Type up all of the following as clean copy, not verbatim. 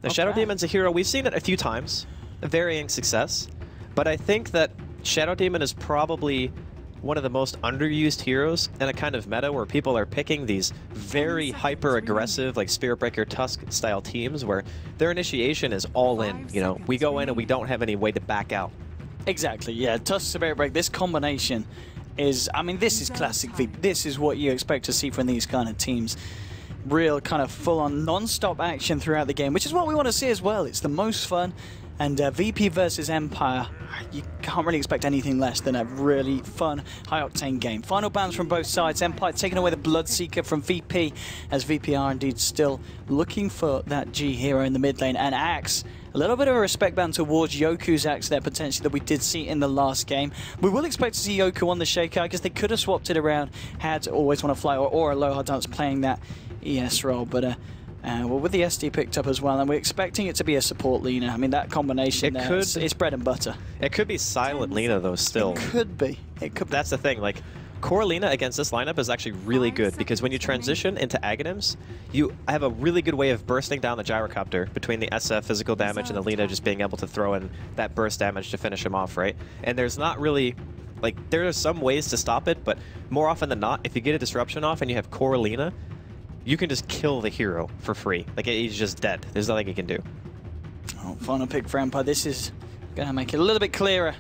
The Shadow Demon's a hero. We've seen it a few times, varying success, but I think that Shadow Demon is probably one of the most underused heroes in a kind of meta where people are picking these very hyper-aggressive, like Spirit Breaker Tusk-style teams where their initiation is all in. You know, we go in and we don't have any way to back out. Exactly, yeah. Tusk Spirit Break, this combination is, I mean, this is classic VP. This is what you expect to see from these kind of teams. Real kind of full-on non-stop action throughout the game, which is what we want to see as well. It's the most fun. And VP versus Empire, you can't really expect anything less than a really fun, high-octane game. Final bounce from both sides. Empire taking away the Bloodseeker from VP, as VP are indeed still looking for that G hero in the mid lane. And Axe, a little bit of a respect bound towards Yoku's Axe there, potentially, that we did see in the last game. We will expect to see Yoku on the Shaker. I guess they could have swapped it around had Always Want to Fly or Aloha Dance playing that ES role, but well, with the SD picked up as well, and we're expecting it to be a support Lina. I mean, that combination it's bread and butter. It could be silent Lina, though, still. It could be. It could be. That's the thing. Like, core Lina against this lineup is actually really good, because when you transition into Aghanims, you have a really good way of bursting down the Gyrocopter between the SF physical damage and the Lina just being able to throw in that burst damage to finish him off, right? And there's not really... Like, there are some ways to stop it, but more often than not, if you get a disruption off and you have core Lina, you can just kill the hero for free. Like, he's just dead. There's nothing he can do. Oh, final pick for Empire. This is going to make it a little bit clearer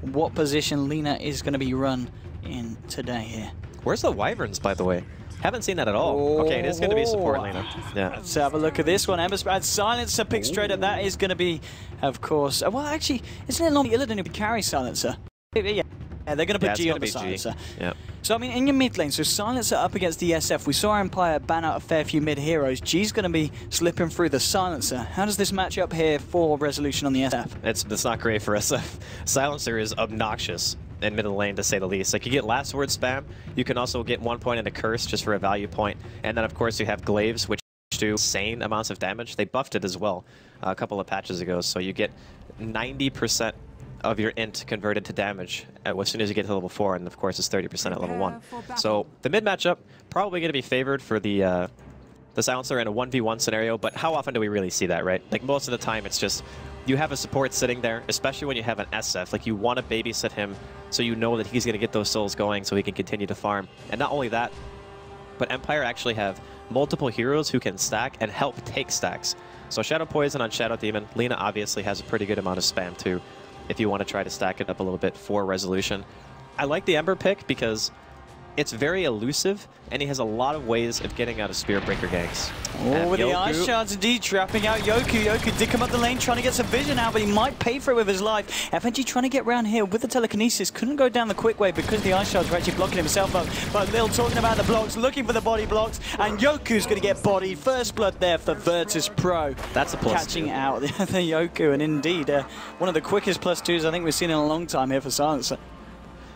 what position Lina is going to be run in today here. Where's the Wyverns, by the way? Haven't seen that at all. Okay, it is going to be support Lina. Yeah. Let's have a look at this one. Emberspad Silencer picked straight up. That is going to be, of course... well, actually, isn't it normally Illidan who carries Silencer? Yeah, they're going to put G on the Silencer. Yeah. So, I mean, in your mid lane, so Silencer up against the SF. We saw Empire ban out a fair few mid heroes. G's going to be slipping through the Silencer. How does this match up here for Resolution on the SF? It's not great for SF. Silencer is obnoxious in middle lane, to say the least. Like, you get last word spam. You can also get 1 point into Curse just for a value point. And then, of course, you have Glaives, which do insane amounts of damage. They buffed it as well a couple of patches ago. So you get 90% of your int converted to damage as soon as you get to level 4, and of course it's 30% at level 1. So the mid matchup probably going to be favored for the Silencer in a 1v1 scenario, but how often do we really see that, right? Like, most of the time it's just you have a support sitting there, especially when you have an SF. Like, you want to babysit him so you know that he's going to get those souls going so he can continue to farm. And not only that, but Empire actually have multiple heroes who can stack and help take stacks. So Shadow Poison on Shadow Demon. Lina obviously has a pretty good amount of spam too, if you want to try to stack it up a little bit for Resolution. I like the Ember pick because it's very elusive, and he has a lot of ways of getting out of Spirit Breaker ganks. Oh, with the Ice Shards indeed trapping out Yoku. Yoku did come up the lane trying to get some vision out, but he might pay for it with his life. FNG trying to get around here with the telekinesis. Couldn't go down the quick way because the Ice Shards were actually blocking himself up. But Lil talking about the blocks, looking for the body blocks, and Yoku's going to get bodied. First blood there for Virtus.Pro. That's a plus catching out the Yoku, and indeed one of the quickest +2s I think we've seen in a long time here for Silencer.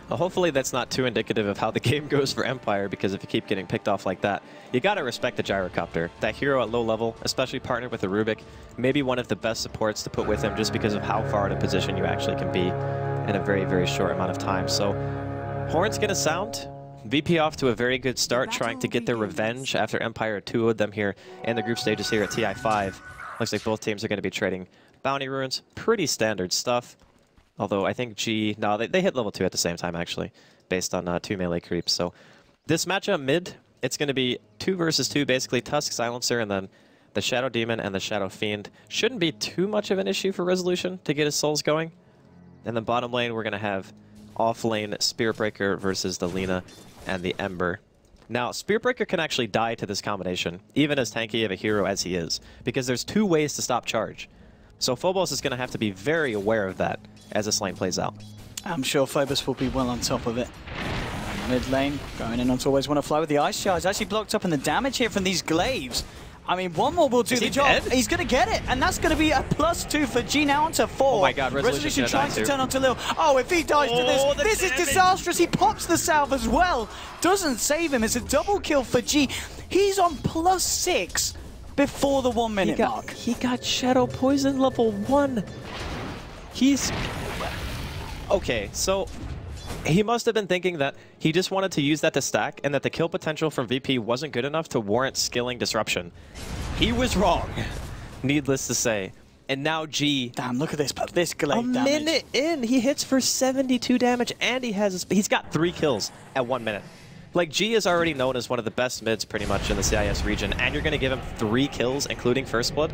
Well, hopefully that's not too indicative of how the game goes for Empire, because if you keep getting picked off like that, you got to respect the Gyrocopter. That hero at low level, especially partnered with the Rubik, maybe one of the best supports to put with him just because of how far in a position you actually can be in a very, very short amount of time. So, horn's going to sound. VP off to a very good start, trying to get their revenge after Empire 2'd them here in the group stages here at TI5. Looks like both teams are going to be trading bounty runes. Pretty standard stuff. Although I think G, no, they hit level 2 at the same time, actually, based on 2 melee creeps. So this matchup mid, it's going to be 2 versus 2, basically Tusk, Silencer, and then the Shadow Demon and the Shadow Fiend. Shouldn't be too much of an issue for Resolution to get his souls going. And then bottom lane, we're going to have off lane Spirit Breaker versus the Lina and the Ember. Now, Spirit Breaker can actually die to this combination, even as tanky of a hero as he is, because there's 2 ways to stop charge. So Phobos is going to have to be very aware of that as this lane plays out. I'm sure Phobos will be well on top of it. Mid lane, going in on to Always Want to Fly with the Ice Charge. Actually blocked up in the damage here from these Glaives. I mean, one more will do the job. Dead? He's going to get it, and that's going to be a +2 for G now onto 4. Oh my god, Resolution trying to turn onto Lil. Oh, if he dies to this is disastrous. He pops the salve as well. Doesn't save him. It's a double kill for G. He's on +6. Before the 1 minute mark. He got Shadow Poison level 1. He's... Okay, so he must have been thinking that he just wanted to use that to stack and that the kill potential from VP wasn't good enough to warrant skilling Disruption. He was wrong. needless to say. And now G. Damn, look at this, but this Glaive damage. A minute in, he hits for 72 damage, and he's got 3 kills at 1 minute. Like, G is already known as one of the best mids pretty much in the CIS region, and you're going to give him 3 kills, including First Blood?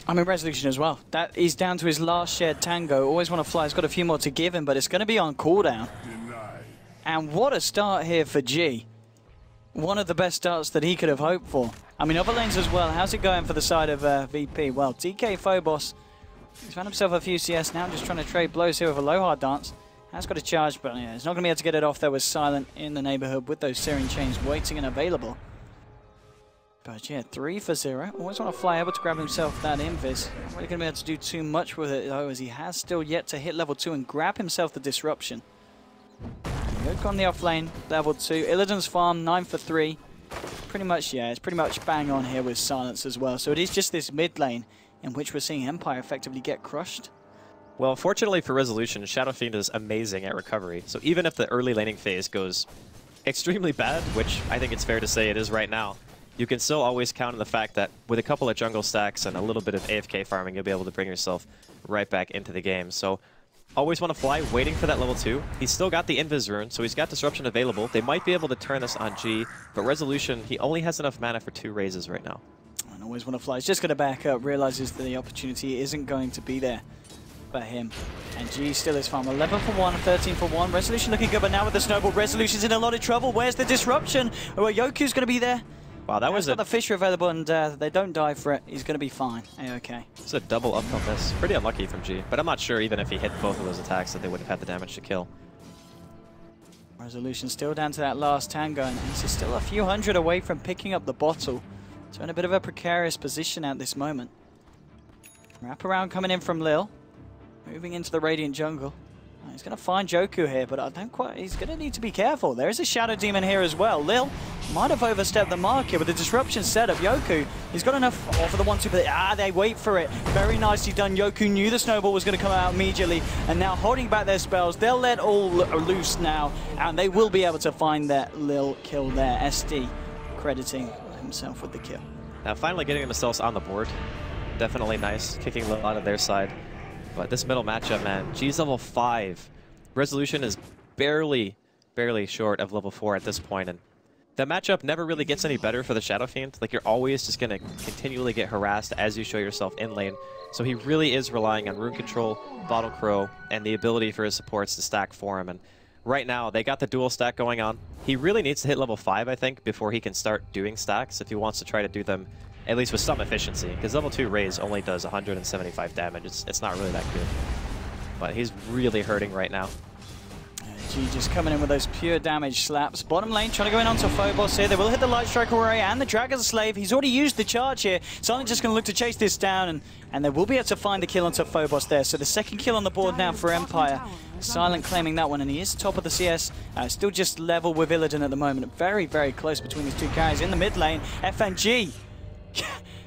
I mean, Resolution as well. That is down to his last shared tango. Always want to fly. He's got a few more to give him, but it's going to be on cooldown. And what a start here for G. One of the best starts that he could have hoped for. I mean, other lanes as well. How's it going for the side of VP? Well, DK Phobos, he's found himself a few CS now, just trying to trade blows here with a low hard dance. Has got a charge, but yeah, he's not going to be able to get it off. There was Silent in the neighborhood with those Searing Chains waiting and available. But yeah, 3 for 0. Always want to fly able to grab himself that invis. Not really going to be able to do too much with it though, as he has still yet to hit level 2 and grab himself the disruption. Look on the offlane, level 2. Illidan's farm, 9 for 3. Pretty much, yeah, it's pretty much bang on here with Silence as well. So it is just this mid lane in which we're seeing Empire effectively get crushed. Well, fortunately for Resolution, Shadow Fiend is amazing at recovery. So even if the early laning phase goes extremely bad, which I think it's fair to say it is right now, you can still always count on the fact that with a couple of jungle stacks and a little bit of AFK farming, you'll be able to bring yourself right back into the game. So always want to fly, waiting for that level 2. He's still got the Invis rune, so he's got Disruption available. They might be able to turn this on G, but Resolution, he only has enough mana for 2 raises right now. And always want to fly. He's just going to back up, realizes that the opportunity isn't going to be there for him. And G still is farm. 11 for 1, 13 for 1. Resolution looking good, but now with the snowball, Resolution's in a lot of trouble. Where's the Disruption? Oh, Yoku's going to be there. Wow, that was got the Fisher available, and they don't die for it. He's going to be fine. A-okay. It's a double up on this. Pretty unlucky from G, but I'm not sure even if he hit both of those attacks that they would have had the damage to kill. Resolution still down to that last tango, and he's still a few hundred away from picking up the bottle. So in a bit of a precarious position at this moment. Wraparound coming in from Lil. Moving into the Radiant jungle. He's going to find Joku here, but I don't quite... He's going to need to be careful. There is a Shadow Demon here as well. Lil might have overstepped the mark here with the disruption setup. Yoku, he's got enough for the 1-2, but they wait for it. Very nicely done. Yoku knew the snowball was going to come out immediately, and now holding back their spells. They'll let all loose now, and they will be able to find that Lil kill there. SD crediting himself with the kill. Now finally getting themselves on the board. Definitely nice. Kicking Lil out of their side. But this middle matchup, man, G's level 5. Resolution is barely short of level 4 at this point, and the matchup never really gets any better for the Shadow Fiend. Like, you're always just going to continually get harassed as you show yourself in lane. So he really is relying on rune control, Bottle Crow, and the ability for his supports to stack for him. And right now, they got the dual stack going on. He really needs to hit level 5, I think, before he can start doing stacks if he wants to try to do them at least with some efficiency, because level 2 raise only does 175 damage. It's not really that good. But he's really hurting right now. G just coming in with those pure damage slaps. Bottom lane trying to go in onto Phobos here. They will hit the Light Strike Array and the Dragon's Slave. He's already used the charge here. Silent just going to look to chase this down, and they will be able to find the kill onto Phobos there. So the second kill on the board now for Empire. Silent claiming that one, and he is top of the CS. Still just level with Illidan at the moment. Very, very close between these two carries. In the mid lane, FNG.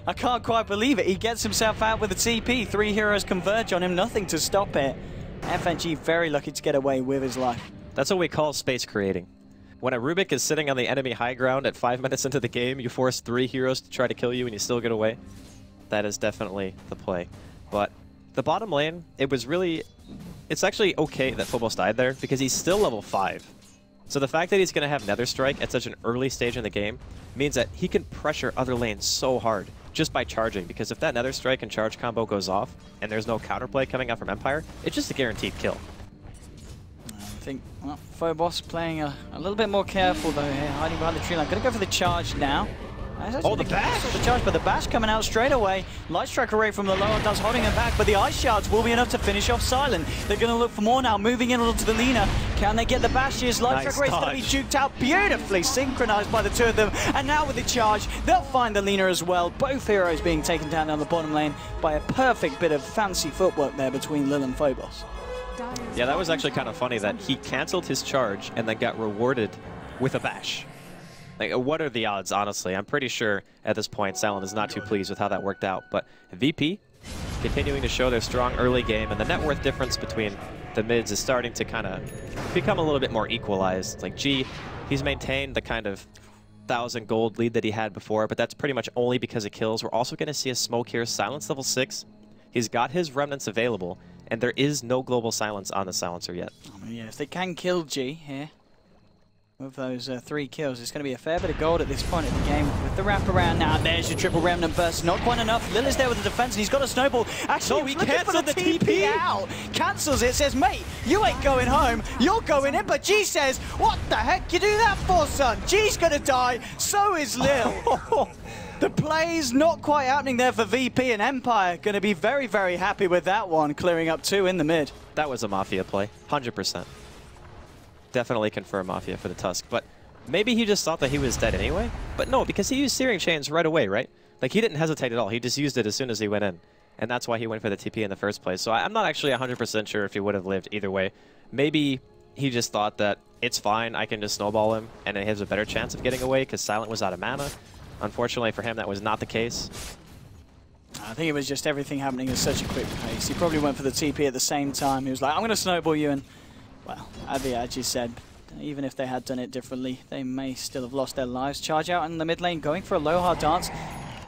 I can't quite believe it. He gets himself out with a TP. 3 heroes converge on him. Nothing to stop it. FNG very lucky to get away with his life. That's what we call space creating. When a Rubik is sitting on the enemy high ground at 5 minutes into the game, you force 3 heroes to try to kill you and you still get away. That is definitely the play. But the bottom lane, it's actually okay that Phobos died there because he's still level 5. So the fact that he's going to have Nether Strike at such an early stage in the game means that he can pressure other lanes so hard just by charging, because if that Nether Strike and charge combo goes off and there's no counterplay coming out from Empire, it's just a guaranteed kill. I think Phobos playing a little bit more careful though here, hiding behind the tree line. Going to go for the charge now. Oh, the bash! The charge, but the bash coming out straight away. Light Strike Array from the lower does holding him back, but the Ice Shards will be enough to finish off Silent. They're going to look for more now, moving in onto the Lina. Can they get the bashes? Light Strike Array is going to be juked out, beautifully synchronized by the two of them. And now with the charge, they'll find the Lina as well. Both heroes being taken down the bottom lane by a perfect bit of fancy footwork there between Lil and Phobos. Yeah, that was actually kind of funny that he canceled his charge and then got rewarded with a bash. Like, what are the odds, honestly? I'm pretty sure at this point Silent is not too pleased with how that worked out. But VP continuing to show their strong early game, and the net worth difference between the mids is starting to kind of become a little bit more equalized. Like G, he's maintained the kind of 1,000 gold lead that he had before, but that's pretty much only because of kills. We're also going to see a smoke here. Silence level 6. He's got his remnants available, and there is no global silence on the silencer yet. Oh, yeah, if they can kill G here with those 3 kills, it's going to be a fair bit of gold at this point of the game. With the wraparound now, there's your triple remnant burst. Not quite enough. Lil is there with the defense, and he's got a snowball. Actually, he cancelled the TP out. Cancels it, says, mate, you ain't going home. You're going in. But G says, what the heck you do that for, son? G's going to die. So is Lil. The play's not quite happening there for VP, and Empire going to be very, very happy with that one, clearing up 2 in the mid. That was a Mafia play, 100%. Definitely confirm Mafia for the Tusk, but maybe he just thought that he was dead anyway? But no, because he used Searing Chains right away, right? Like, he didn't hesitate at all. He just used it as soon as he went in, and that's why he went for the TP in the first place. So I'm not actually 100% sure if he would have lived either way. Maybe he just thought that it's fine, I can just snowball him, and he has a better chance of getting away because Silent was out of mana. Unfortunately for him, that was not the case. I think it was just everything happening at such a quick pace. He probably went for the TP at the same time. He was like, I'm going to snowball you. And, well, as you said, even if they had done it differently, they may still have lost their lives. Charge out in the mid lane, going for a low hard dance.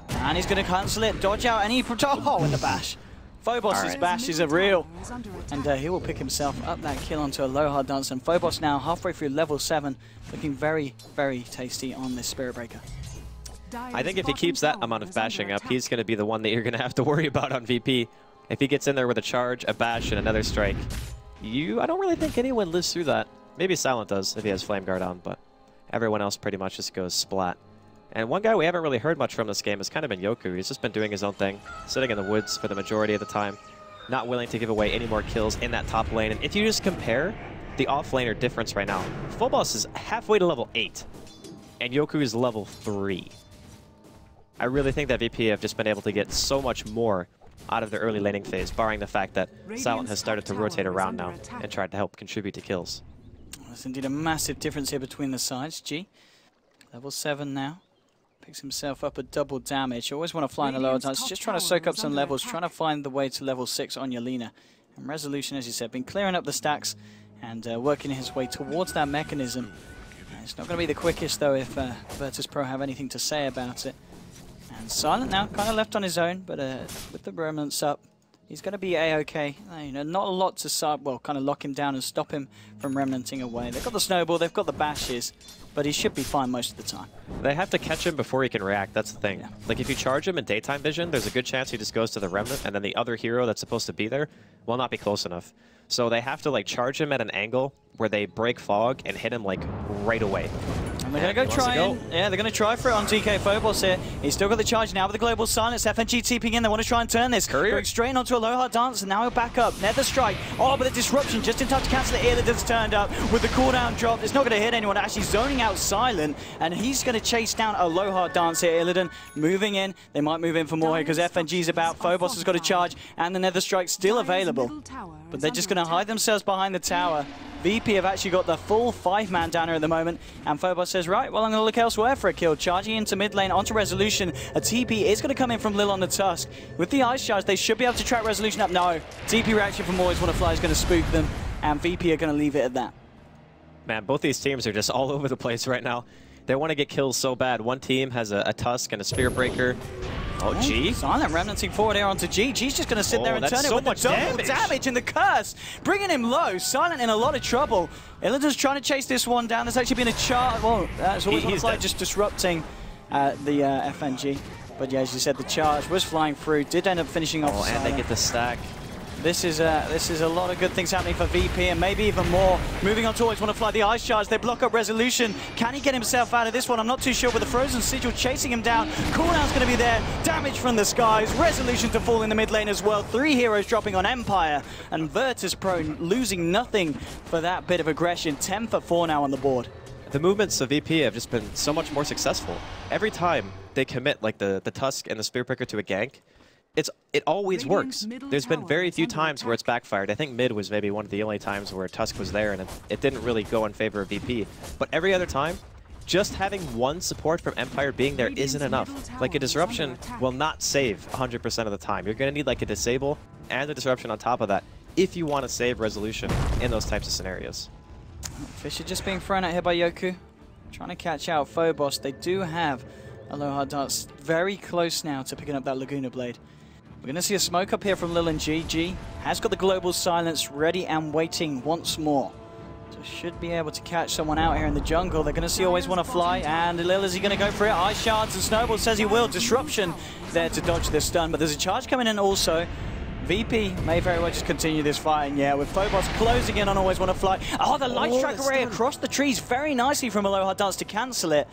And he's going to cancel it, dodge out, and he... Oh, with the bash. Phobos' bash is a real. And he will pick himself up that kill onto a low hard dance. And Phobos now halfway through level 7, looking very, very tasty on this Spirit Breaker. I think if he keeps that amount of bashing up, he's going to be the one that you're going to have to worry about on VP. If he gets in there with a charge, a bash, and another strike, I don't really think anyone lives through that. Maybe Silent does if he has Flame Guard on, but everyone else pretty much just goes splat. And one guy we haven't really heard much from this game has kind of been Yoku. He's just been doing his own thing, sitting in the woods for the majority of the time, not willing to give away any more kills in that top lane. And if you just compare the off-laner difference right now, Phobos is halfway to level 8, and Yoku is level 3. I really think that VP have just been able to get so much more out of their early laning phase, barring the fact that Silent has started to rotate around now and tried to help contribute to kills. There's indeed a massive difference here between the sides. G, level 7 now. Picks himself up a double damage. You always want to fly in a lower dance. Just trying to soak up some levels, trying to find the way to level 6 on Yelena. And Resolution, as you said, been clearing up the stacks and working his way towards that mechanism. It's not going to be the quickest, though, if Virtus.Pro have anything to say about it. And Silent now kind of left on his own, but with the remnants up, he's going to be A-OK. You know, not a lot to kind of lock him down and stop him from remnanting away. They've got the snowball, they've got the bashes, but he should be fine most of the time. They have to catch him before he can react, that's the thing. Yeah. Like, if you charge him in daytime vision, there's a good chance he just goes to the remnant, and then the other hero that's supposed to be there will not be close enough. So they have to, like, charge him at an angle where they break fog and hit him, like, right away. And they're going to go try in. Yeah, they're going to try for it on DK Phobos here. He's still got the charge now with the global silence. FNG TPing in. They want to try and turn this. Going straight onto a low hard dance, and now he'll back up. Nether strike. Oh, but the disruption just in time to cancel it. Illidan's turned up with the cooldown drop. It's not going to hit anyone. Actually zoning out Silent, and he's going to chase down a low hard dance here. Illidan moving in. They might move in for more here because FNG's about. Phobos has got a charge, and the Nether strike still available. But they're just going to hide themselves behind the tower. VP have actually got the full 5-man downer at the moment, and Phobos says, right, well, I'm going to look elsewhere for a kill. Charging into mid lane, onto Resolution. A TP is going to come in from Lil on the Tusk. With the Ice Charge, they should be able to track Resolution up. No, TP reaction from Always Wanna Fly is going to spook them, and VP are going to leave it at that. Man, both these teams are just all over the place right now. They want to get kills so bad. One team has a Tusk and a Spirit Breaker. Oh, G. Silent remnancing forward here onto G. G's just going to sit there and turn it with the double damage and the curse, bringing him low. Silent in a lot of trouble. Illidan's trying to chase this one down. There's actually been a charge. Well, that's always looks like just disrupting the FNG. But yeah, as you said, the charge was flying through. Did end up finishing off. Oh, and they get the stack. This is a lot of good things happening for VP, and maybe even more. Moving on to Always Wanna Fly, the Ice Charge. They block up Resolution. Can he get himself out of this one? I'm not too sure. With the Frozen Sigil chasing him down. Cooldown's going to be there. Damage from the skies. Resolution to fall in the mid lane as well. 3 heroes dropping on Empire, and Virtus.Pro losing nothing for that bit of aggression. 10 for 4 now on the board. The movements of VP have just been so much more successful. Every time they commit like the Tusk and the Spirit Breaker to a gank, it always works. There's been very few times where it's backfired. I think mid was maybe one of the only times where Tusk was there and it didn't really go in favor of VP. But every other time, just having one support from Empire being there isn't enough. Like, a disruption will not save 100% of the time. You're going to need like a disable and a disruption on top of that if you want to save Resolution in those types of scenarios. Fisher just being thrown out here by Yoku. trying to catch out Phobos. They do have Aloha Darts very close now to picking up that Laguna Blade. We're going to see a smoke up here from Lil and G. G has got the global silence ready and waiting once more. So should be able to catch someone out here in the jungle. They're going to see Always Wanna Fly, and Lil, is he going to go for it? Ice Shards, and Snowball says he will. Disruption there to dodge the stun, but there's a charge coming in also. VP may very well just continue this fight, and yeah, with Phobos closing in on Always Wanna Fly. Oh, the Light Strike array across the trees very nicely from Aloha Dance to cancel it.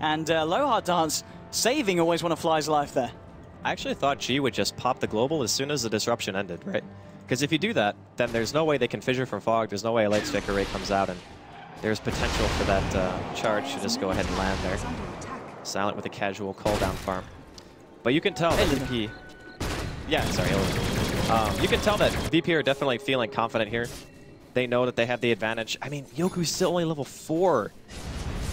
And Aloha Dance saving Always Wanna Fly's life there. I actually thought G would just pop the global as soon as the disruption ended, right? Because if you do that, then there's no way they can fissure from fog, there's no way a Light Strike array comes out, and there's potential for that charge to just go ahead and land there. Silent with a casual cooldown farm. But you can tell that VP... Yeah, sorry, you can tell that VP are definitely feeling confident here. They know that they have the advantage. I mean, Yoku's still only level 4.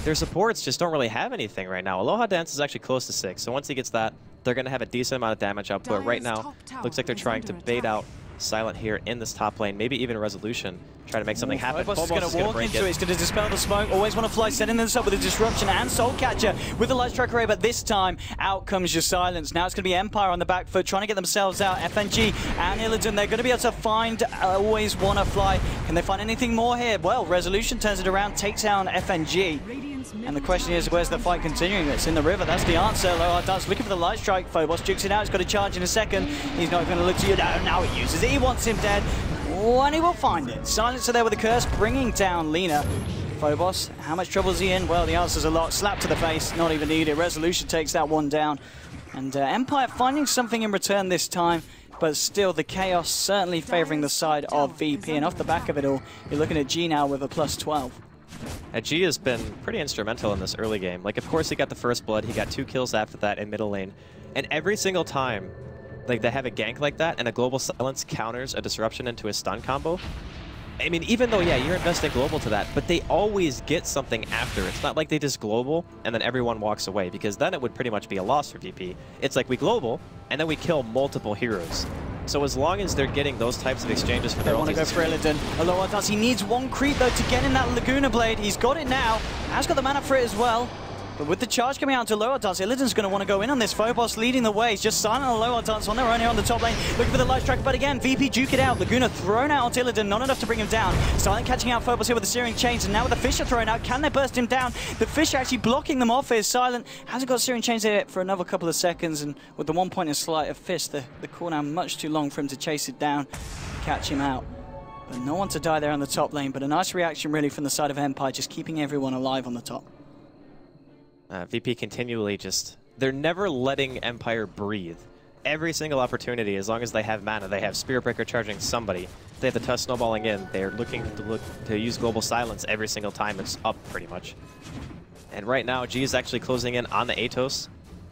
Their supports just don't really have anything right now. Aloha Dance is actually close to 6, so once he gets that, they're going to have a decent amount of damage output. Right now, looks like they're trying to bait out Silent here in this top lane, maybe even a resolution, try to make something happen. Phobos is going to walk into it, he's going to dispel the smoke, Always Wanna Fly, setting this up with a disruption and Soul Catcher with the Light Strike array, but this time, out comes your silence. Now it's going to be Empire on the back foot, trying to get themselves out. FNG and Illidan, they're going to be able to find Always Wanna Fly. Can they find anything more here? Well, Resolution turns it around, takes down FNG. And the question is, where's the fight continuing? It's in the river, that's the answer. Aloha Dance looking for the Light Strike. Phobos jukes it out, he's got a charge in a second. He's not going to look to you. Now he uses it, he wants him dead. And he will find it. Silencer there with a curse, bringing down Lina. Phobos, how much trouble is he in? Well, the answer's a lot. Slap to the face, not even needed. Resolution takes that one down. And Empire finding something in return this time, but still the chaos certainly favoring the side of VP. And off the back of it all, you're looking at G now with a +12. G has been pretty instrumental in this early game. Like, of course, he got the first blood. He got 2 kills after that in middle lane. And every single time, like, they have a gank like that and a global silence counters a disruption into a stun combo. I mean, even though, yeah, you're investing global to that, but they always get something after. It's not like they just global and then everyone walks away, because then it would pretty much be a loss for VP. It's like we global and then we kill multiple heroes. So as long as they're getting those types of exchanges for their ultis... They want to go for Illidan. Aloha Dance, he needs one creep though to get in that Laguna Blade. He's got it now. Has got the mana for it as well. But with the charge coming out to Aloha Dance, Illidan's going to want to go in on this. Phobos leading the way. It's just Silent and Aloha Dance on their own here on the top lane. Looking for the Light Strike, but again, VP duke it out. Laguna thrown out onto Illidan, not enough to bring him down. Silent catching out Phobos here with the Searing Chains, and now with the Fisher thrown out, can they burst him down? The Fisher actually blocking them off here. Silent hasn't got Searing Chains there for another couple of seconds, and with the 1 point in Sleight of Fist, the cooldown much too long for him to chase it down, catch him out. But no one to die there on the top lane, but a nice reaction really from the side of Empire, just keeping everyone alive on the top. VP continually just... They're never letting Empire breathe. Every single opportunity, as long as they have mana, they have Spirit Breaker charging somebody. They have the Tusk snowballing in. They're looking to use Global Silence every single time it's up, pretty much. And right now, G is actually closing in on the Atos.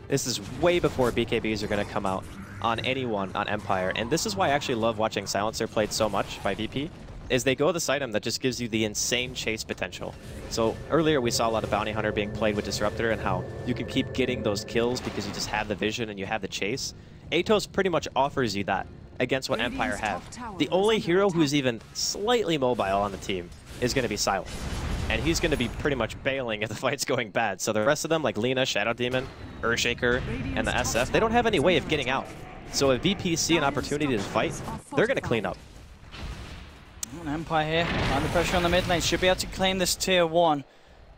This is way before BKBs are going to come out on anyone on Empire. And this is why I actually love watching Silencer played so much by VP. Is they go this item that just gives you the insane chase potential. So earlier we saw a lot of Bounty Hunter being played with Disruptor and how you can keep getting those kills because you just have the vision and you have the chase. Atos pretty much offers you that against what Empire have. The only hero who's even slightly mobile on the team is going to be Silent. And he's going to be pretty much bailing if the fight's going bad. So the rest of them, like Lina, Shadow Demon, Earthshaker, and the SF, they don't have any way of getting out. So if VP see an opportunity to fight, they're going to clean up. Empire here, under pressure on the mid lane, should be able to claim this tier 1.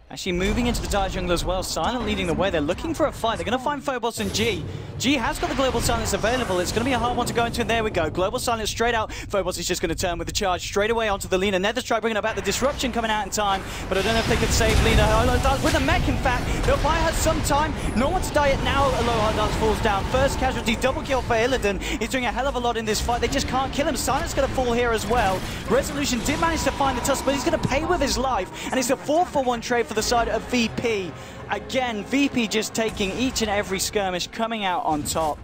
Actually moving into the dire jungle as well. Silent leading the way. They're looking for a fight. They're going to find Phobos and G. G has got the Global Silence available. It's going to be a hard one to go into, and there we go. Global Silence straight out. Phobos is just going to turn with the charge straight away onto the Lina. Nether Strike bringing about the disruption coming out in time, but I don't know if they can save Lina. Aloha Dance with the mech, in fact. They'll buy her some time. No one to die it now. Aloha Dance falls down. First casualty, double kill for Illidan. He's doing a hell of a lot in this fight. They just can't kill him. Silent's going to fall here as well. Resolution did manage to find the Tusk, but he's going to pay with his life, and it's a 4-for-1 trade for the side of VP. Again, VP just taking each and every skirmish, coming out on top.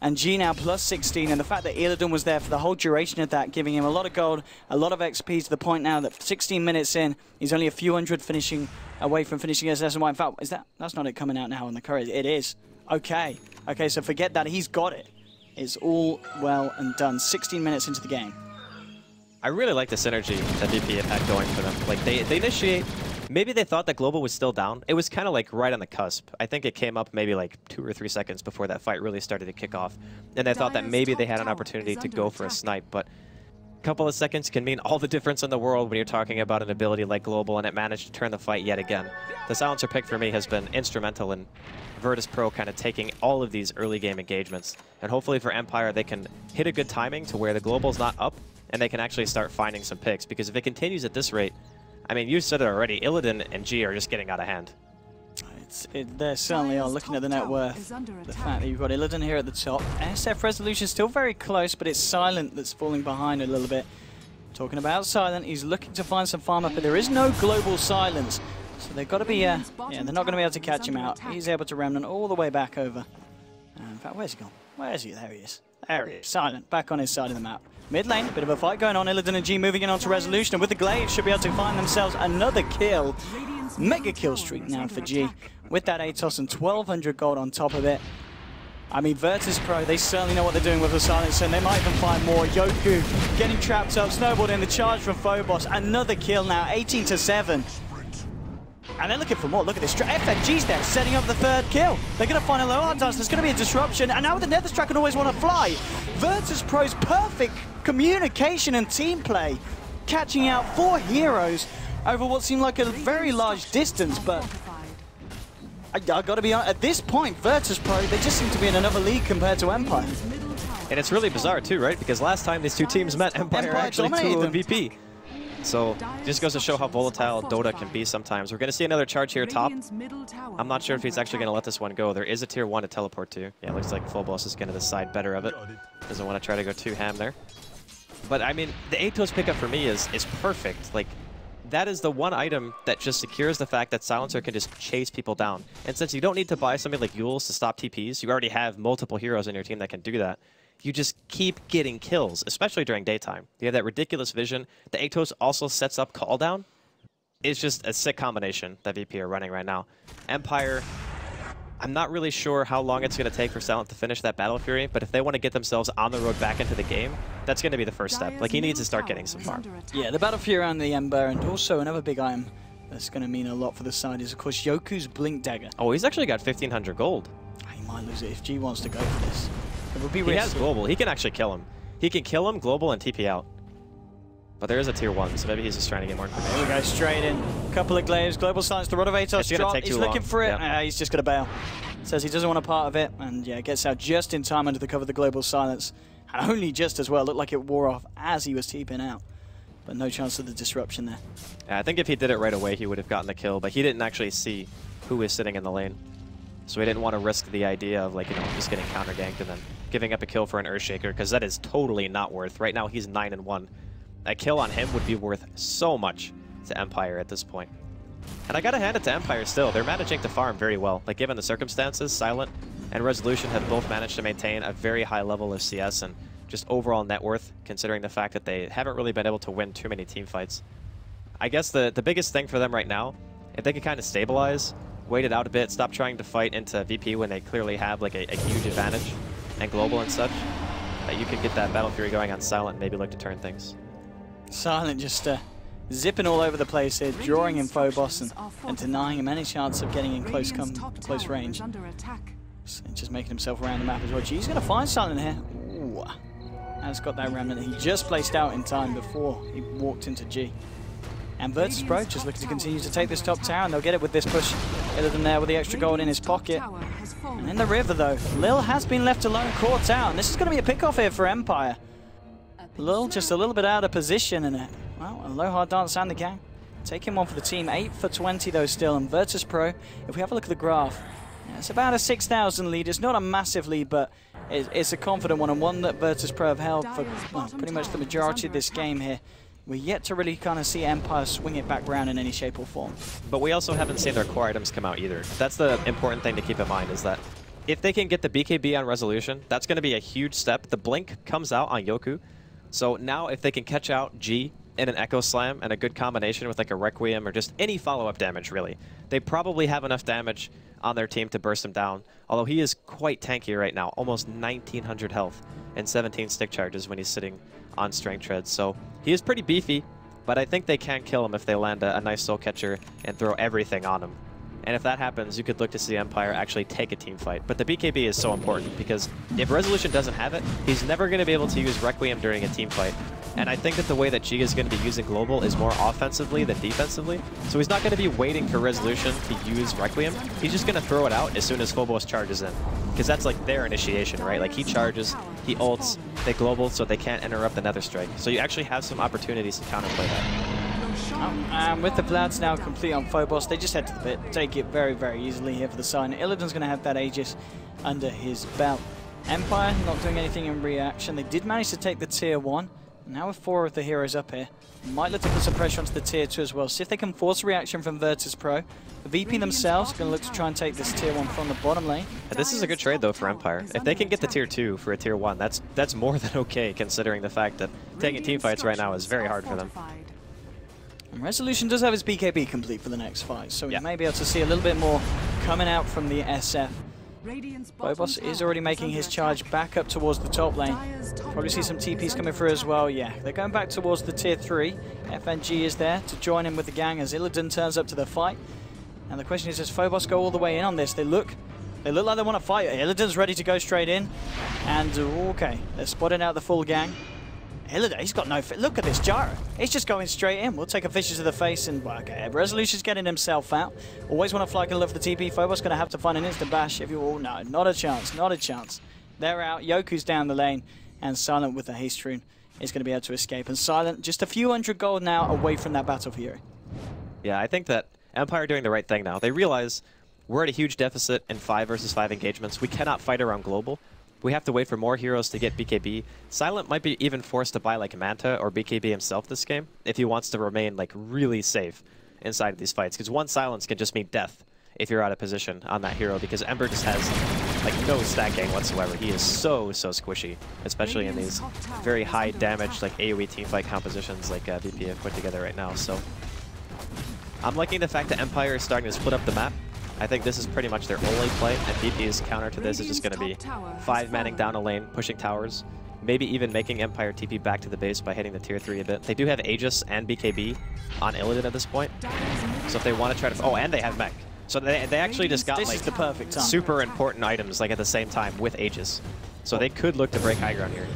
And G now plus 16, and the fact that Illidan was there for the whole duration of that, giving him a lot of gold, a lot of XP, to the point now that 16 minutes in, he's only a few hundred finishing away from finishing as SNY. In fact, that's not it coming out now on the courier. It is. Okay. Okay, so forget that. He's got it. It's all well and done. 16 minutes into the game. I really like the synergy that VP have had going for them. Like, they initiate maybe they thought that Global was still down. It was kind of like right on the cusp. I think it came up maybe like 2 or 3 seconds before that fight really started to kick off. And they thought that maybe they had an opportunity to go for a snipe, but a couple of seconds can mean all the difference in the world when you're talking about an ability like Global, and it managed to turn the fight yet again. The Silencer pick for me has been instrumental in Virtus.Pro kind of taking all of these early game engagements. And hopefully for Empire, they can hit a good timing to where the Global's not up, and they can actually start finding some picks. Because if it continues at this rate, I mean, you said it already, Illidan and G are just getting out of hand. They certainly are. Looking at the net worth, the fact that you've got Illidan here at the top. SF Resolution still very close, but it's Silent that's falling behind a little bit. Talking about Silent, he's looking to find some farm up, but there is no global silence. So they've got to be, yeah, they're not going to be able to catch him out. He's able to remnant all the way back over. In fact, where's he gone? Where is he? There he is. There he is. Silent, back on his side of the map. Mid lane, a bit of a fight going on. Illidan and G moving in onto Resolution, and with the Glaive should be able to find themselves another kill. Mega kill streak now for G. With that Atos and 1,200 gold on top of it. I mean, Virtus.Pro, they certainly know what they're doing with the Silencer, and they might even find more. Yoku getting trapped up, snowballed in the charge from Phobos. Another kill now, 18-7. And they're looking for more. Look at this. FFG's there, setting up the 3rd kill. They're going to find a low hard dance. There's going to be a disruption. And now with the Nether Strike can always want to fly. Virtus.Pro's perfect communication and team play, catching out 4 heroes over what seemed like a very large distance. But I got to be honest, at this point, Virtus.Pro, they just seem to be in another league compared to Empire. And it's really bizarre too, right? Because last time these two teams met, Empire actually took the VP. So just goes to show how volatile Dota can be sometimes. We're going to see another charge here top. I'm not sure if he's actually going to let this one go. There is a tier 1 to teleport to. Yeah, it looks like Phobos is going to decide better of it. Doesn't want to try to go too ham there. But I mean, the Atos pickup for me is perfect. Like, that is the one item that just secures the fact that Silencer can just chase people down. And since you don't need to buy something like Yules to stop TPs, you already have multiple heroes in your team that can do that. You just keep getting kills, especially during daytime. You have that ridiculous vision. The Atos also sets up call down. It's just a sick combination that VP are running right now. Empire, I'm not really sure how long it's going to take for Silent to finish that Battle Fury, but if they want to get themselves on the road back into the game, that's going to be the first step. Like, he needs to start getting some farm. Yeah, the Battle Fury on the Ember, and also another big item that's going to mean a lot for the side is, of course, Yoku's Blink Dagger. Oh, he's actually got 1,500 gold. He might lose it if G wants to go for this. It would be risky. He has global. He can actually kill him. He can kill him, global, and TP out. But there is a tier 1, so maybe he's just trying to get more information. Here we go, straight in. Couple of glaives, global silence, the Rod of Atos drop. He's looking for it. Yeah. He's just going to bail. Says he doesn't want a part of it, and yeah, gets out just in time under the cover of the global silence. And only just as well. Looked like it wore off as he was TPing out. But no chance of the disruption there. Yeah, I think if he did it right away, he would have gotten the kill, but he didn't actually see who was sitting in the lane. So he didn't want to risk the idea of, like, you know, just getting counter-ganked and then giving up a kill for an Earthshaker, because that is totally not worth. Right now, he's 9-1. A kill on him would be worth so much to Empire at this point. And I gotta hand it to Empire still. They're managing to farm very well. Like, given the circumstances, Silent and Resolution have both managed to maintain a very high level of CS and just overall net worth, considering the fact that they haven't really been able to win too many team fights. I guess the biggest thing for them right now, if they can kind of stabilize, wait it out a bit, stop trying to fight into VP when they clearly have like a huge advantage, and global and such, that you could get that Battle Fury going on Silent and maybe look to turn things. Silent just zipping all over the place here, drawing in Phobos and denying him any chance of getting in close range. So just making himself around the map as well. G's going to find Silent here. Ooh. Has got that remnant he just placed out in time before he walked into G. And Virtus.Pro just looking to continue to take this top tower, and they'll get it with this push. Other than there with the extra gold in his pocket. And in the river though, Lil has been left alone, caught out. And this is going to be a pick-off here for Empire. Lil just a little bit out of position, and well, a low hard dance and the gang. Taking one for the team, 8 for 20 though still. And Virtus.Pro, if we have a look at the graph, it's about a 6,000 lead. It's not a massive lead, but it's a confident one, and one that Virtus.Pro have held for pretty much the majority of this game here. We're yet to really kind of see Empire swing it back around in any shape or form. But we also haven't seen their core items come out either. That's the important thing to keep in mind, is that if they can get the BKB on Resolution, that's going to be a huge step. The Blink comes out on Yoku. So now if they can catch out G in an Echo Slam and a good combination with like a Requiem or just any follow-up damage, really, they probably have enough damage on their team to burst him down. Although he is quite tanky right now, almost 1,900 health and 17 stick charges when he's sitting on Strength Treads. So he is pretty beefy. but I think they can kill him if they land a nice soul catcher and throw everything on him. And if that happens, you could look to see Empire actually take a team fight. But the BKB is so important because if Resolution doesn't have it, he's never going to be able to use Requiem during a team fight. And I think that the way that Giga is going to be using Global is more offensively than defensively. So he's not going to be waiting for Resolution to use Requiem. He's just going to throw it out as soon as Phobos charges in. Because that's like their initiation, right? Like he charges, he ults, they Global so they can't interrupt the Nether Strike. So you actually have some opportunities to counterplay that. And with the Vlad's now complete on Phobos, they just head to the pit, take it very, very easily here for the sign. Illidan's going to have that Aegis under his belt. Empire not doing anything in reaction. They did manage to take the tier 1. Now with 4 of the heroes up here, might look to put some pressure onto the tier 2 as well. See if they can force a reaction from Virtus.Pro. The VP themselves are going to look to try and take this tier 1 from the bottom lane. This is a good trade though for Empire. If they can get the tier 2 for a tier 1, that's more than okay considering the fact that taking team fights right now is very hard for them. And Resolution does have his BKB complete for the next fight, so we may be able to see a little bit more coming out from the SF. Phobos is already making his charge back up towards the top lane. Probably see some TPs coming through as well. Yeah, they're going back towards the tier 3. FNG is there to join in with the gang as Illidan turns up to the fight. And the question is, does Phobos go all the way in on this? They look like they want to fight. Illidan's ready to go straight in. And okay, they're spotting out the full gang. Illidan, he's got no... Look at this Gyro. He's just going straight in. We'll take a fishes to the face and... Okay, Resolution's getting himself out. Always want to fly and love the TP. Phobos going to have to find an instant bash if you... Oh, no, not a chance. Not a chance. They're out. Yoku's down the lane. And Silent with the haste rune is going to be able to escape. And Silent just a few hundred gold now away from that battle fury. Yeah, I think that Empire are doing the right thing now. They realize we're at a huge deficit in 5 versus 5 engagements. We cannot fight around Global. We have to wait for more heroes to get BKB. Silent might be even forced to buy like Manta or BKB himself this game if he wants to remain like really safe inside of these fights. Because one silence can just mean death if you're out of position on that hero, because Ember just has like no stat gain whatsoever. He is so squishy, especially in these very high damage like AoE teamfight compositions like VP have put together right now. So I'm liking the fact that Empire is starting to split up the map. I think this is pretty much their only play, and VP's counter to this is just going to be 5-manning down a lane, pushing towers, maybe even making Empire TP back to the base by hitting the tier 3 a bit. They do have Aegis and BKB on Illidan at this point, so if they want to try to... Oh, and they have mech. So they actually just got like the perfect time. Super important items like at the same time with Aegis. So they could look to break high ground here.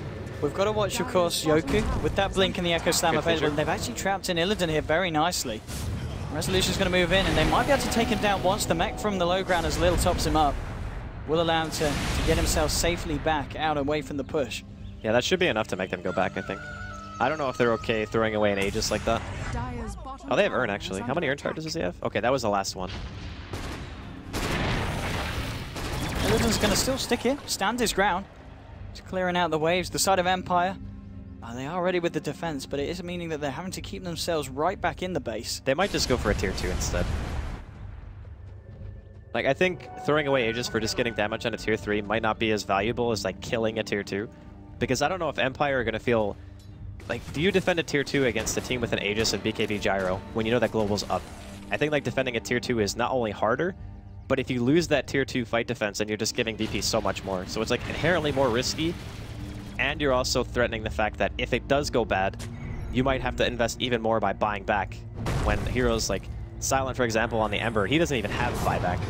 We've got to watch, of course, Yoku. With that blink and the Echo Slam available, they've actually trapped in Illidan here very nicely. Resolution's going to move in, and they might be able to take him down once the mech from the low ground as Lil tops him up. Will allow him to get himself safely back out away from the push. Yeah, that should be enough to make them go back, I think. I don't know if they're okay throwing away an Aegis like that. Oh, they have Urn, actually. How many Urn charges does he have? Okay, that was the last one. Illidan's going to still stick here, stand his ground. Just clearing out the waves. The side of Empire, they are ready with the defense, but it is meaning that they're having to keep themselves right back in the base. They might just go for a tier 2 instead. Like, I think throwing away Aegis for just getting damage on a tier 3 might not be as valuable as, like, killing a tier 2. Because I don't know if Empire are going to feel... Like, do you defend a tier 2 against a team with an Aegis and BKB Gyro when you know that Global's up? I think, like, defending a tier 2 is not only harder, but if you lose that tier 2 fight defense, then you're just giving BP so much more. So it's, like, inherently more risky. And you're also threatening the fact that if it does go bad, you might have to invest even more by buying back. When heroes like Silent, for example, on the Ember, he doesn't even have buyback.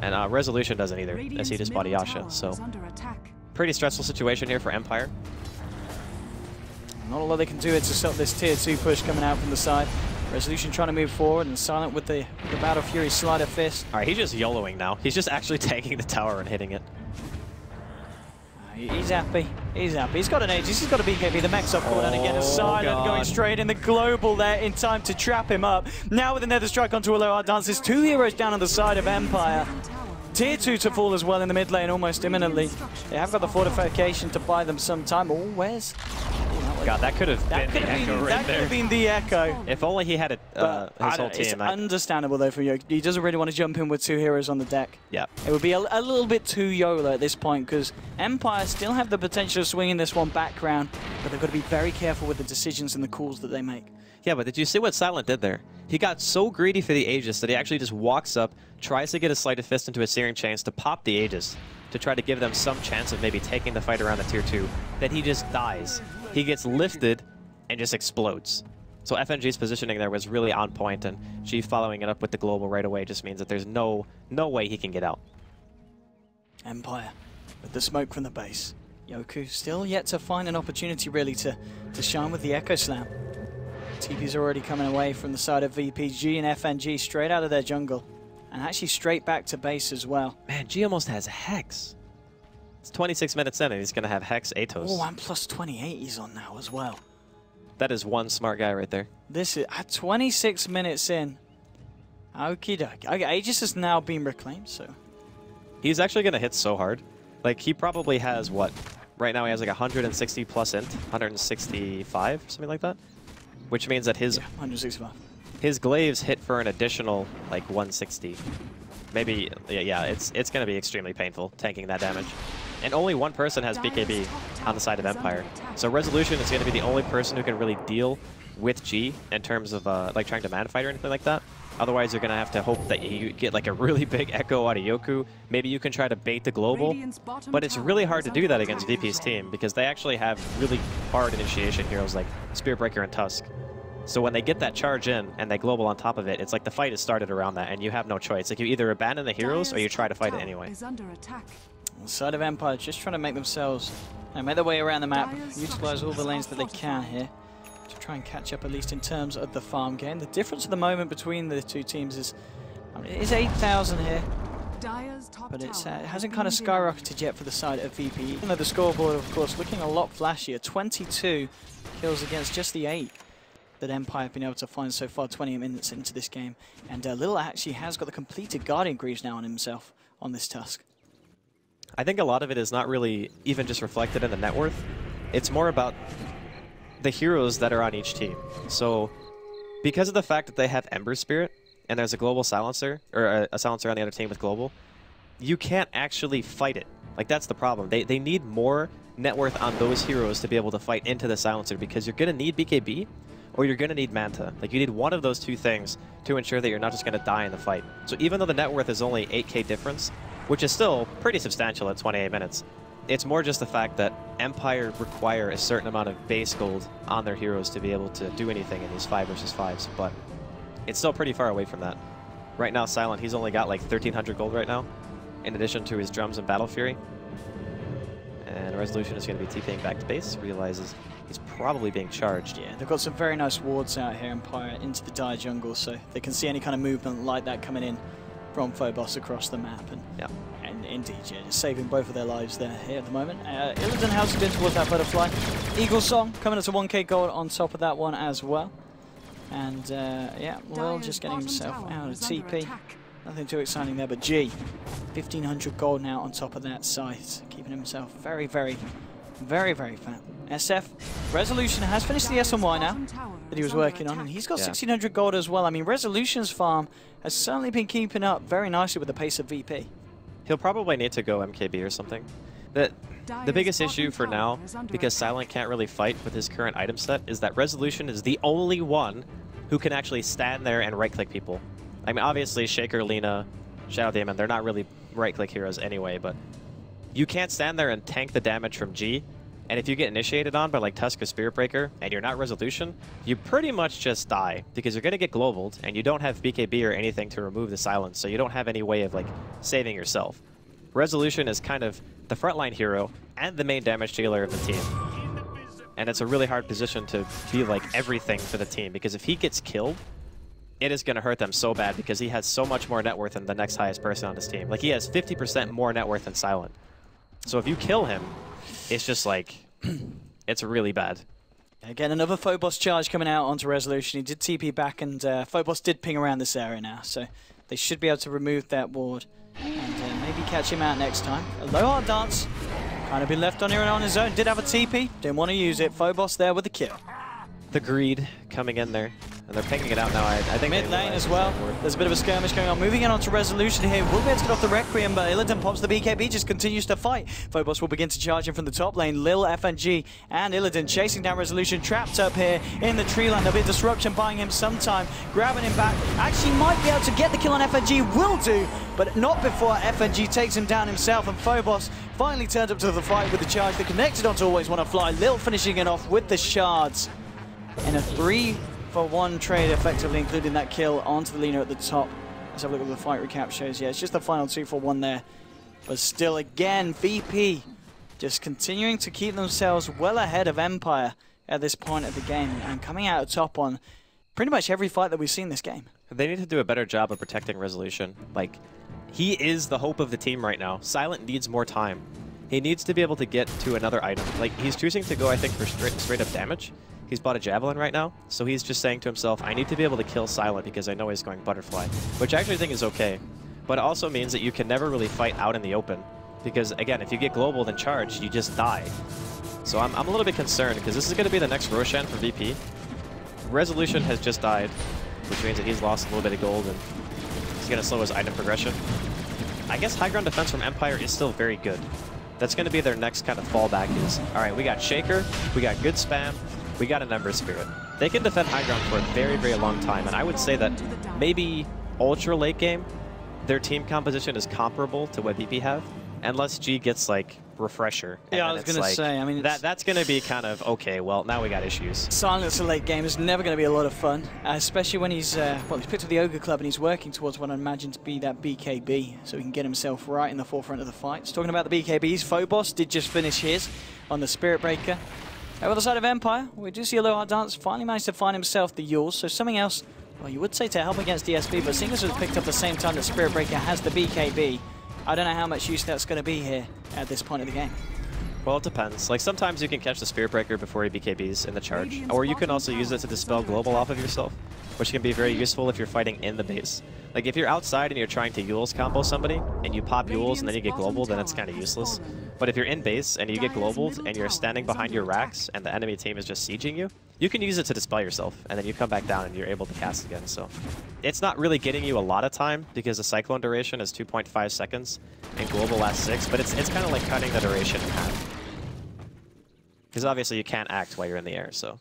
And Resolution doesn't either, as he just bought Yasha. So, pretty stressful situation here for Empire. Not a lot they can do to stop this tier 2 push coming out from the side. Resolution trying to move forward, and Silent with the Battle Fury Slider Fist. Alright, he's just YOLOing now. He's just actually taking the tower and hitting it. He's happy. He's happy. He's got an Aegis. He's got a BKB. The mech's off cooldown again. A Silent going straight in the Global there in time to trap him up. Now with another strike onto a low art dance. There's 2 heroes down on the side of Empire. Tier 2 to fall as well in the mid lane almost imminently. They have got the fortification to buy them some time. Oh, where's... God, that could have been the Echo right there. That could have been the Echo. If only he had his whole team. It's understandable, though, from Yoke. He doesn't really want to jump in with 2 heroes on the deck. Yeah. It would be a little bit too YOLO at this point, because Empire still have the potential of swinging this one background, but they've got to be very careful with the decisions and the calls that they make. Yeah, but did you see what Silent did there? He got so greedy for the Aegis that he actually just walks up, tries to get a Sleight of Fist into a Searing Chains to pop the Aegis, to try to give them some chance of maybe taking the fight around the tier 2. Then he just dies. He gets lifted and just explodes. So FNG's positioning there was really on point, and G following it up with the global right away just means that there's no way he can get out. Empire with the smoke from the base. Yoku still yet to find an opportunity really to shine with the Echo Slam. TP's already coming away from the side of VPG and FNG straight out of their jungle. And actually straight back to base as well. Man, G almost has Hex. It's 26 minutes in and he's going to have Hex Atos. Oh, and plus 28 he's on now as well. That is one smart guy right there. This is at 26 minutes in. Okie dokie. Okay, Aegis has now been reclaimed, so. He's actually going to hit so hard. Like, he probably has, what? Right now he has like 160 plus int, 165, something like that. Which means that his 165. His glaives hit for an additional like 160. Maybe, yeah, it's going to be extremely painful tanking that damage. And only one person has BKB on the side of Empire. So Resolution is going to be the only person who can really deal with G in terms of like trying to man fight or anything like that. Otherwise, you're going to have to hope that you get like a really big echo out of Yoku. Maybe you can try to bait the global, but it's really hard to do that against VP's team because they actually have really hard initiation heroes like Spearbreaker and Tusk. So when they get that charge in and they global on top of it, it's like the fight is started around that and you have no choice. Like you either abandon the heroes or you try to fight it anyway. The side of Empire just trying to make themselves, make their way around the map, utilize all the lanes that they can here to try and catch up at least in terms of the farm game. The difference at the moment between the two teams is, I mean, it is 8,000 here, but it hasn't kind of skyrocketed yet for the side of VP. Even though the scoreboard, of course, looking a lot flashier. 22 kills against just the 8 that Empire have been able to find so far 20 minutes into this game. And Lil actually has got the completed Guardian Greaves now on himself on this Tusk. I think a lot of it is not really even just reflected in the net worth. It's more about the heroes that are on each team. So because of the fact that they have Ember Spirit and there's a global silencer, or a silencer on the other team with global, you can't actually fight it. Like that's the problem. They need more net worth on those heroes to be able to fight into the silencer because you're going to need BKB or you're going to need Manta. Like you need one of those two things to ensure that you're not just going to die in the fight. So even though the net worth is only 8k difference, which is still pretty substantial at 28 minutes, it's more just the fact that Empire require a certain amount of base gold on their heroes to be able to do anything in these 5 versus 5s, but it's still pretty far away from that. Right now, Silent, he's only got like 1,300 gold right now, in addition to his drums and Battle Fury. And Resolution is going to be TPing back to base, realizes he's probably being charged. Yeah, they've got some very nice wards out here, Empire, into the dire jungle, so they can see any kind of movement like that coming in from Phobos across the map. And indeed, yeah, just saving both of their lives there here at the moment. Illidan has been towards that butterfly. Eagle Song coming up to 1k gold on top of that one as well. And yeah, Will just getting himself out of TP. Nothing too exciting there, but G, 1,500 gold now on top of that scythe, keeping himself very, very fat. SF, Resolution has finished the SMY now that he was working on, and he's got 1,600 gold as well. I mean, Resolution's farm has certainly been keeping up very nicely with the pace of VP. He'll probably need to go MKB or something. The biggest issue for now, because Silent can't really fight with his current item set, is that Resolution is the only one who can actually stand there and right-click people. I mean, obviously, Shaker, Lina, Shadow Demon, they're not really right-click heroes anyway, but you can't stand there and tank the damage from G, and if you get initiated on by like Tusk or Spearbreaker, and you're not Resolution, you pretty much just die, because you're going to get globaled, and you don't have BKB or anything to remove the silence, so you don't have any way of like saving yourself. Resolution is kind of the frontline hero and the main damage dealer of the team. And it's a really hard position to be like everything for the team, because if he gets killed, it is going to hurt them so bad because he has so much more net worth than the next highest person on his team. Like he has 50% more net worth than Silent. So if you kill him, it's just like, it's really bad. Again, another Phobos charge coming out onto Resolution. He did TP back, and Phobos did ping around this area now, so they should be able to remove that ward and maybe catch him out next time. A low hard dance, kind of been left on here and on his own. Did have a TP, didn't want to use it. Phobos there with the kill. The greed coming in there, and they're pinging it out now. I think mid lane as well. There's a bit of a skirmish going on. Moving in onto Resolution here. Will be able to get off the Requiem, but Illidan pops the BKB, just continues to fight. Phobos will begin to charge him from the top lane. Lil, FNG, and Illidan chasing down Resolution, trapped up here in the tree line. There'll be a disruption buying him some time, grabbing him back. Actually might be able to get the kill on FNG, will do, but not before FNG takes him down himself, and Phobos finally turned up to the fight with the charge that connected onto Always Wanna Fly. Lil finishing it off with the shards. In a 3 for one trade, effectively including that kill onto the Lina at the top. Let's have a look at what the fight recap shows. Yeah, it's just the final 2 for 1 there. But still, again, VP just continuing to keep themselves well ahead of Empire at this point of the game and coming out top on pretty much every fight that we've seen this game. They need to do a better job of protecting Resolution. Like, he is the hope of the team right now. Silent needs more time. He needs to be able to get to another item. Like, he's choosing to go, I think, for straight up damage. He's bought a Javelin right now, so he's just saying to himself, I need to be able to kill Silent because I know he's going Butterfly, which I actually think is okay. But it also means that you can never really fight out in the open, because, again, if you get global then charged, you just die. So I'm a little bit concerned, because this is going to be the next Roshan for VP. Resolution has just died, which means that he's lost a little bit of gold, and he's going to slow his item progression. I guess high ground defense from Empire is still very good. That's going to be their next kind of fallback is, all right, we got Shaker, we got good spam, we got a Number Spirit. They can defend high ground for a very, very long time, and I would say that maybe ultra late game, their team composition is comparable to what VP have, unless G gets like refresher. Yeah, I was going to say, I mean, that's going to be kind of, okay, well, now we got issues. Silence a late game is never going to be a lot of fun, especially when he's, well, he's picked up the Ogre Club and he's working towards what I imagine to be that BKB, so he can get himself right in the forefront of the fight. Talking about the BKBs, Phobos did just finish his on the Spirit Breaker. Over the side of Empire, we do see a Aloha Dance finally managed to find himself the Yules, so something else, well, you would say to help against DSP, but seeing as it was picked up at the same time that Spirit Breaker has the BKB, I don't know how much use that's going to be here at this point of the game. Well, it depends. Like, sometimes you can catch the Spirit Breaker before he BKBs in the charge, or you can also use it to dispel global off of yourself, which can be very useful if you're fighting in the base. Like, if you're outside and you're trying to Yules combo somebody, and you pop Yules and then you get global, then it's kind of useless. But if you're in base and you get globaled and you're standing behind your racks and the enemy team is just sieging you, you can use it to dispel yourself, and then you come back down and you're able to cast again. So it's not really getting you a lot of time because the Cyclone duration is 2.5 seconds and global lasts 6, but it's kind of like cutting the duration in half. Because obviously you can't act while you're in the air, so.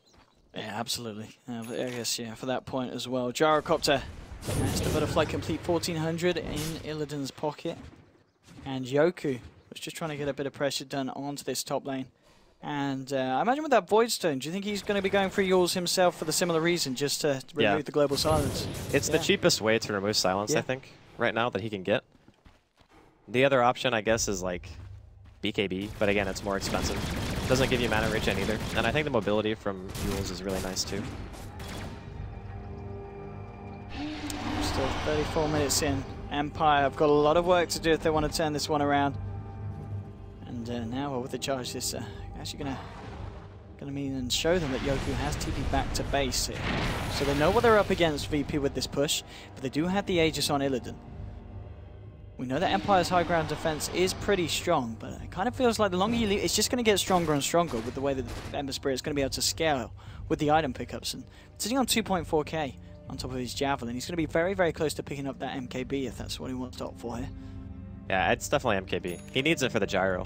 Yeah, absolutely. I guess, yeah, for that point as well. Gyrocopter has the Butterfly complete 1400 in Illidan's pocket. And Yoku was just trying to get a bit of pressure done onto this top lane. And I imagine with that Void Stone, do you think he's going to be going for Yules himself for the similar reason, just to remove the global silence? It's the cheapest way to remove silence, I think, right now, that he can get. The other option, I guess, is like BKB, but again, it's more expensive. Doesn't give you mana regen either, and I think the mobility from Yules is really nice too. Still 34 minutes in. Empire have got a lot of work to do if they want to turn this one around. And now with the charge, this actually gonna mean and show them that Yoku has TP back to base here. So they know what they're up against VP with this push, but they do have the Aegis on Illidan. We know that Empire's high ground defense is pretty strong, but it kind of feels like the longer you leave, it's just going to get stronger and stronger with the way that the Ember Spirit is going to be able to scale with the item pickups. And sitting on 2.4k on top of his Javelin, he's going to be very, very close to picking up that MKB if that's what he wants to opt for here. Yeah, it's definitely MKB. He needs it for the gyro.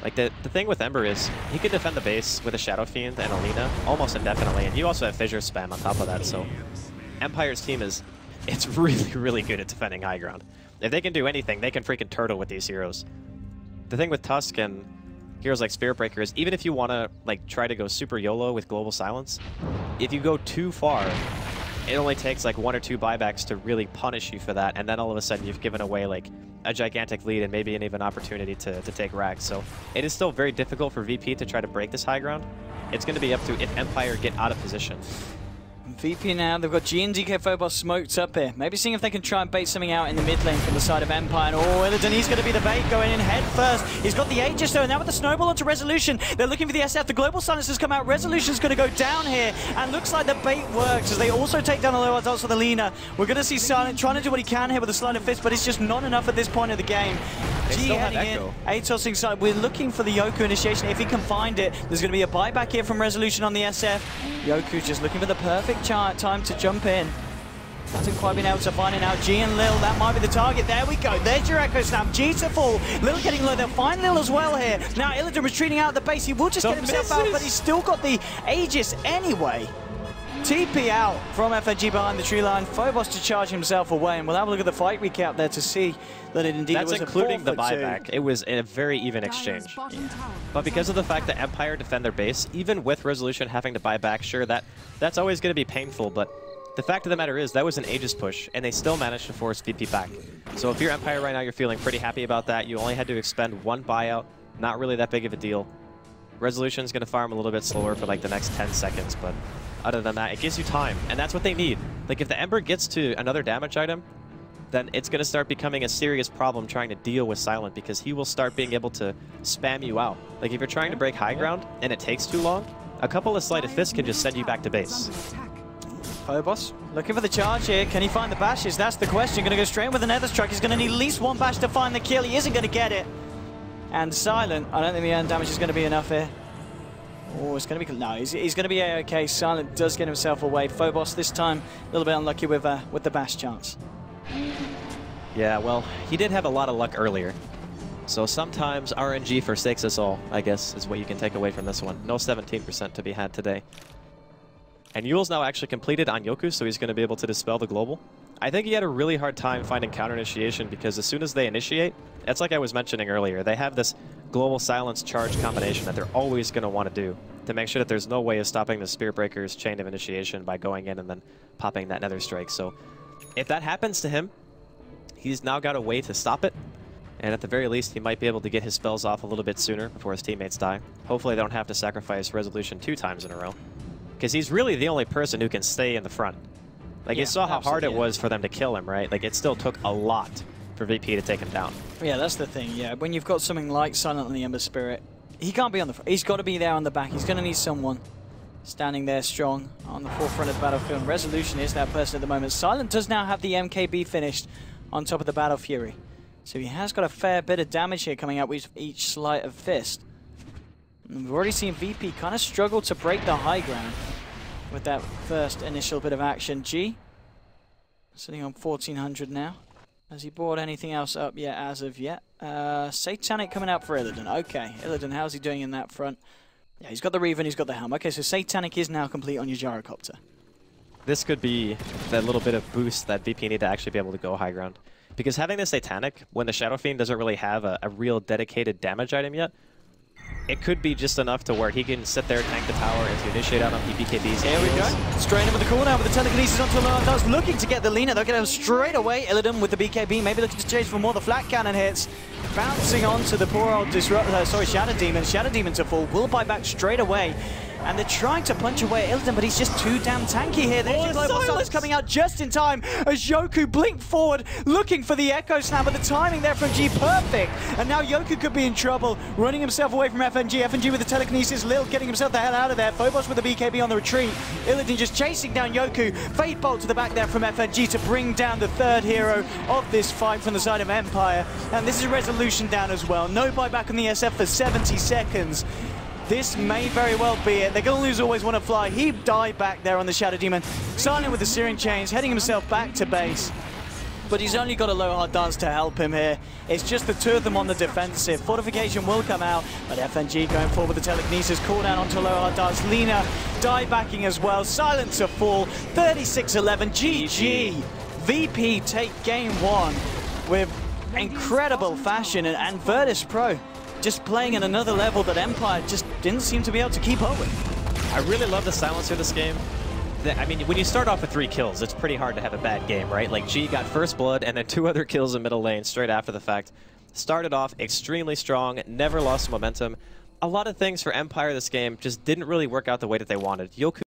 Like, the thing with Ember is he can defend the base with a Shadow Fiend and Alina almost indefinitely, and you also have Fissure spam on top of that, so Empire's team it's really, really good at defending high ground. If they can do anything, they can freaking turtle with these heroes. The thing with Tusk and heroes like Spirit Breaker is even if you want to like try to go super YOLO with Global Silence, if you go too far, it only takes like 1 or 2 buybacks to really punish you for that, and then all of a sudden you've given away like a gigantic lead and maybe an even opportunity to take racks. So it is still very difficult for VP to try to break this high ground. It's going to be up to if Empire get out of position. VP now, they've got G and DK Phobos smoked up here. Maybe seeing if they can try and bait something out in the mid lane from the side of Empire. And Illidan, he's going to be the bait going in head first. He's got the Aegis though, and now with the snowball onto Resolution. They're looking for the SF. The Global Silence has come out. Resolution's going to go down here. And looks like the bait works as they also take down the low odds for the Lina. We're going to see Silent trying to do what he can here with a Sleight of Fist, but it's just not enough at this point of the game. G heading in, Atos inside. We're looking for the Yoku initiation. If he can find it, there's going to be a buyback here from Resolution on the SF. Yoku just looking for the perfect time to jump in. Hasn't quite been able to find it now. G and Lil, that might be the target. There we go. There's your Echo Snap. G to fall. Lil getting low. They'll find Lil as well here. Now Illidan retreating out of the base. He will just get himself out, but he's still got the Aegis anyway. TP out from FNG behind the tree line. Phobos to charge himself away, and we'll have a look at the fight recap there to see that it indeed was including the 4-for-2. buyback. It was a very even exchange. But because of the fact that Empire defend their base, even with Resolution having to buy back, sure, that's always going to be painful, but the fact of the matter is that was an Aegis push, and they still managed to force VP back. So if you're Empire right now, you're feeling pretty happy about that. You only had to expend one buyout, not really that big of a deal. Resolution's going to farm a little bit slower for like the next 10 seconds, but other than that, it gives you time, and that's what they need. Like, if the Ember gets to another damage item, then it's going to start becoming a serious problem trying to deal with Silent, because he will start being able to spam you out. Like, if you're trying to break high ground and it takes too long, a couple of sleight of fists can just send you back to base. Phobos looking for the charge here. Can he find the bashes? That's the question. Going to go straight in with the Nether Strike. He's going to need at least one bash to find the kill. He isn't going to get it. And Silent, I don't think the earned damage is going to be enough here. Oh, it's going to be... No, he's going to be A-okay. Silent does get himself away. Phobos this time a little bit unlucky with the bash chance. Yeah, well, he did have a lot of luck earlier. So sometimes RNG forsakes us all, I guess, is what you can take away from this one. No 17% to be had today. And Yule's now actually completed on Yoku, so he's going to be able to dispel the global. I think he had a really hard time finding counter initiation, because as soon as they initiate, it's like I was mentioning earlier, they have this global silence charge combination that they're always going to want to do to make sure that there's no way of stopping the Spear Breaker's chain of initiation by going in and then popping that Nether Strike. So if that happens to him, he's now got a way to stop it. And at the very least, he might be able to get his spells off a little bit sooner before his teammates die. Hopefully they don't have to sacrifice Resolution 2 times in a row, because he's really the only person who can stay in the front. Like, yeah, you saw how hard it was for them to kill him, right? Like, it still took a lot for VP to take him down. Yeah, that's the thing, yeah. When you've got something like Silent on the Ember Spirit, he can't be on the front. He's got to be there on the back. He's going to need someone standing there strong on the forefront of the battlefield. Resolution is that person at the moment. Silent does now have the MKB finished on top of the Battle Fury. So he has got a fair bit of damage here coming out with each sleight of fist. And we've already seen VP kind of struggle to break the high ground with that first initial bit of action. G sitting on 1400 now. Has he brought anything else up yet as of yet? Satanic coming out for Illidan. Okay, Illidan, how's he doing in that front? Yeah, he's got the Reaver and he's got the Helm. Okay, so Satanic is now complete on your Gyrocopter. This could be that little bit of boost that VP need to actually be able to go high ground. Because having the Satanic, when the Shadow Fiend doesn't really have a real dedicated damage item yet, it could be just enough to where he can sit there, tank the tower, and to initiate out on BKBs. Here we go. Straight in with the corner with the telekinesis onto Lorenz, looking to get the Lina. They'll get him straight away. Illidan with the BKB, maybe looking to chase for more. The flat cannon hits. Bouncing onto the poor old Shadow Demon. Shadow Demon to fall. Will buy back straight away. And they're trying to punch away at Illidan, but he's just too damn tanky here. There's your Global Silence coming out just in time as Yoku blinked forward, looking for the Echo Slam, but the timing there from G perfect. And now Yoku could be in trouble, running himself away from FNG. FNG with the telekinesis, Lil getting himself the hell out of there. Phobos with the BKB on the retreat. Illidan just chasing down Yoku. Fade Bolt to the back there from FNG to bring down the third hero of this fight from the side of Empire. And this is Resolution down as well. No buyback on the SF for 70 seconds. This may very well be it. They're going to lose Always Want to Fly. He died back there on the Shadow Demon. Silent with the Searing Chains, heading himself back to base. But he's only got a low hard dance to help him here. It's just the two of them on the defensive. Fortification will come out, but FNG going forward with the telekinesis. Call down onto low hard dance. Lina die backing as well. Silent to fall. 36-11. GG. VP take game one with incredible fashion, and Virtus.Pro just playing at another level that Empire just didn't seem to be able to keep up with. I really love the silencer this game. I mean, when you start off with 3 kills, it's pretty hard to have a bad game, right? Like, G got first blood and then 2 other kills in middle lane straight after the fact. Started off extremely strong, never lost momentum. A lot of things for Empire this game just didn't really work out the way that they wanted. Yoku